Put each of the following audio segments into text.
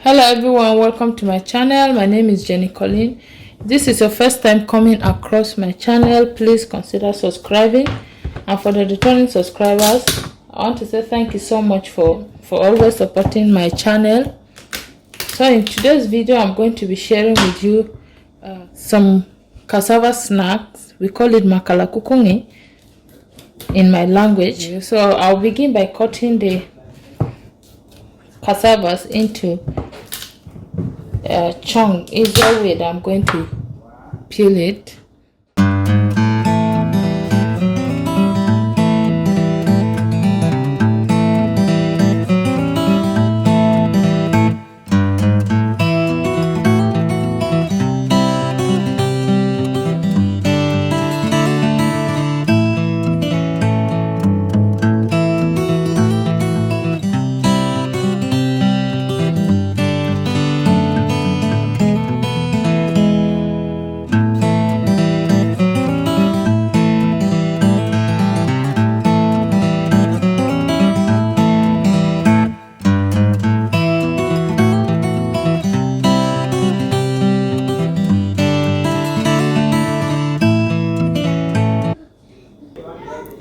Hello everyone, welcome to my channel. My name is Jenny Colleen. If this is your first time coming across my channel, please consider subscribing. And for the returning subscribers, I want to say thank you so much for always supporting my channel. So in today's video, I'm going to be sharing with you some cassava snacks. We call it Makala kukong in my language. So I'll begin by cutting the cassavas into chunk. Is the way that I'm going to peel it.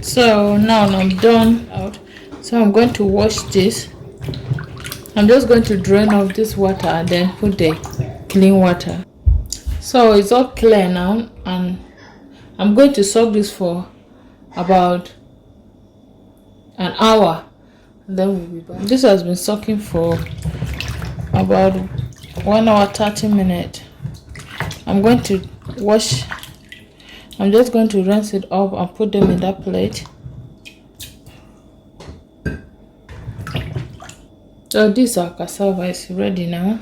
So now I'm done out. So I'm going to wash this. I'm just going to drain off this water and then put the clean water. So it's all clear now, and I'm going to soak this for about an hour. And then we'll be back. This has been soaking for about 1 hour 30 minutes. I'm going to wash. I'm just going to rinse it up and put them in that plate. So this our cassava is ready now.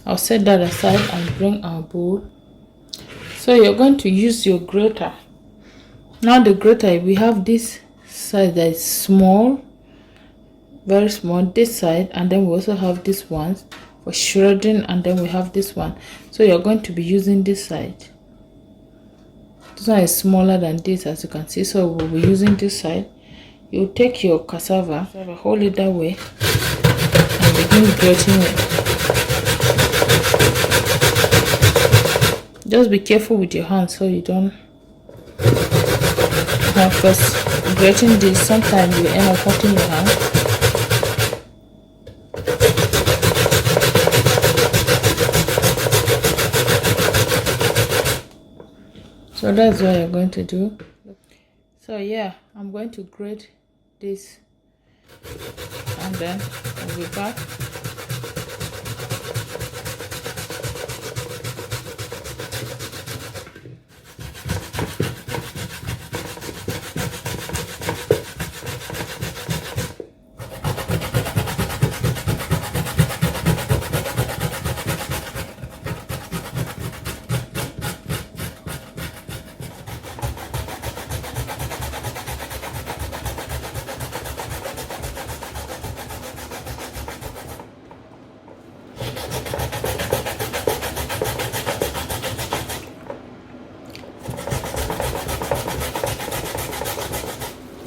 I'll set that aside and bring our bowl. So you're going to use your grater. Now the grater, we have this side that is small, very small, this side, and then we also have this one for shredding, and then we have this one. So you're going to be using this side. This one is smaller than this, as you can see, so we'll be using this side. You take your cassava, hold it that way, and begin grating it. Just be careful with your hands so you don't have first grating this. Sometimes you end up hurting your hand. So that's what you're going to do. So yeah, I'm going to grate this and then I'll be back.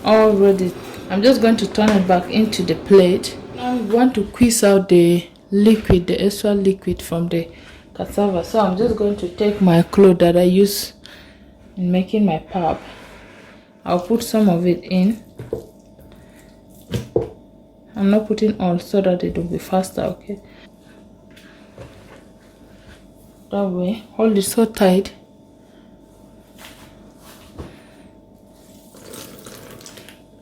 All ready. I'm just going to turn it back into the plate. Now we want to squeeze out the liquid, the extra liquid from the cassava. So I'm just going to take my cloth that I use in making my pap. I'll put some of it in. I'm not putting all so that it will be faster, okay? That way, hold it so tight.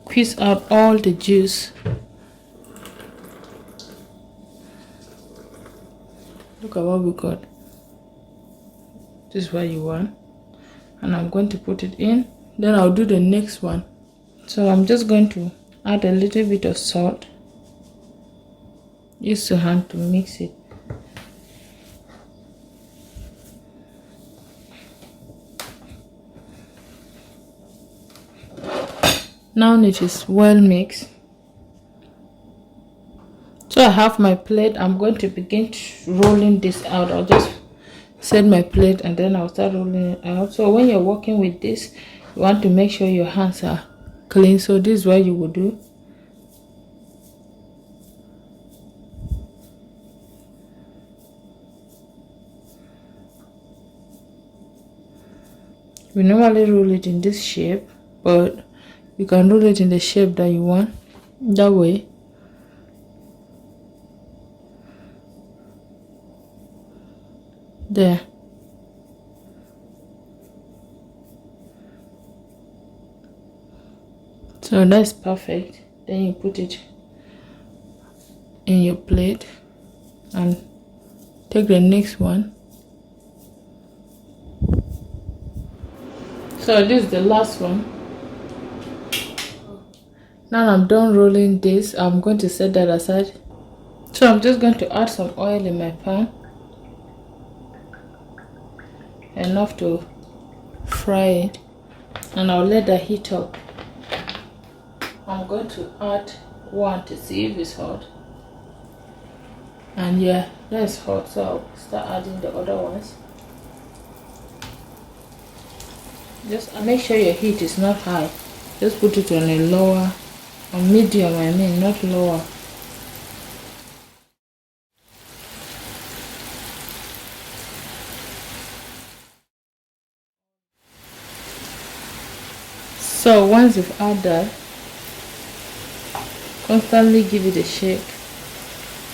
Squeeze out all the juice. Look at what we got. This is what you want. And I'm going to put it in. Then I'll do the next one. So I'm just going to add a little bit of salt. Use your hand to mix it. Now it is well mixed. So I have my plate. I'm going to begin rolling this out. I'll just set my plate and then I'll start rolling it out. So when you're working with this, you want to make sure your hands are clean. So this is what you will do. We normally roll it in this shape, but you can roll it in the shape that you want. That way. There. So that's perfect. Then you put it in your plate and take the next one. So this is the last one. Now I'm done rolling this. I'm going to set that aside. So I'm just going to add some oil in my pan, enough to fry it, and I'll let that heat up. I'm going to add one to see if it's hot. And yeah, that's hot, so I'll start adding the other ones. Just make sure your heat is not high. Just put it on a lower or medium, not lower. So once you've added that, constantly give it a shake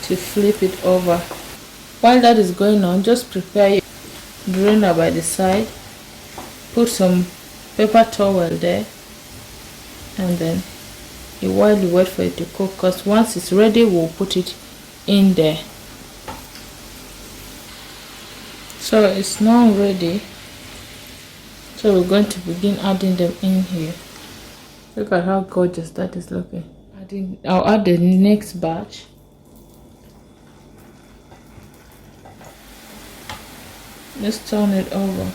to flip it over. While that is going on, just prepare your drainer by the side, put some paper towel there, and then while you wait for it to cook, because once it's ready we'll put it in there. So it's now ready, so we're going to begin adding them in here. Look at how gorgeous that is looking. I'll add the next batch. Just turn it over.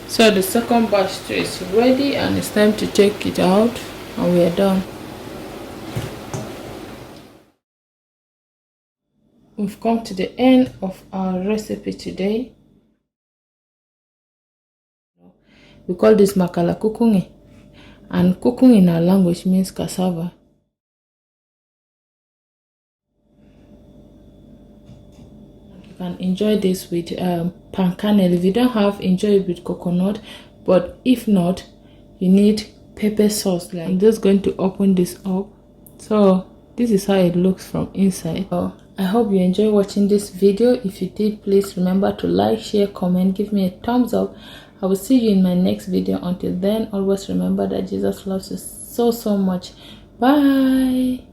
So the second batch too is ready, and it's time to take it out, and we are done. We've come to the end of our recipe today. We call this Makala kukong, and kukong in our language means cassava. You can enjoy this with palm kernel. If you don't have, enjoy it with coconut, but if not, you need pepper sauce. I'm just going to open this up. So this is how it looks from inside. So I hope you enjoy watching this video. If you did, please remember to like, share, comment, give me a thumbs up. I will see you in my next video. Until then, always remember that Jesus loves you so much. Bye.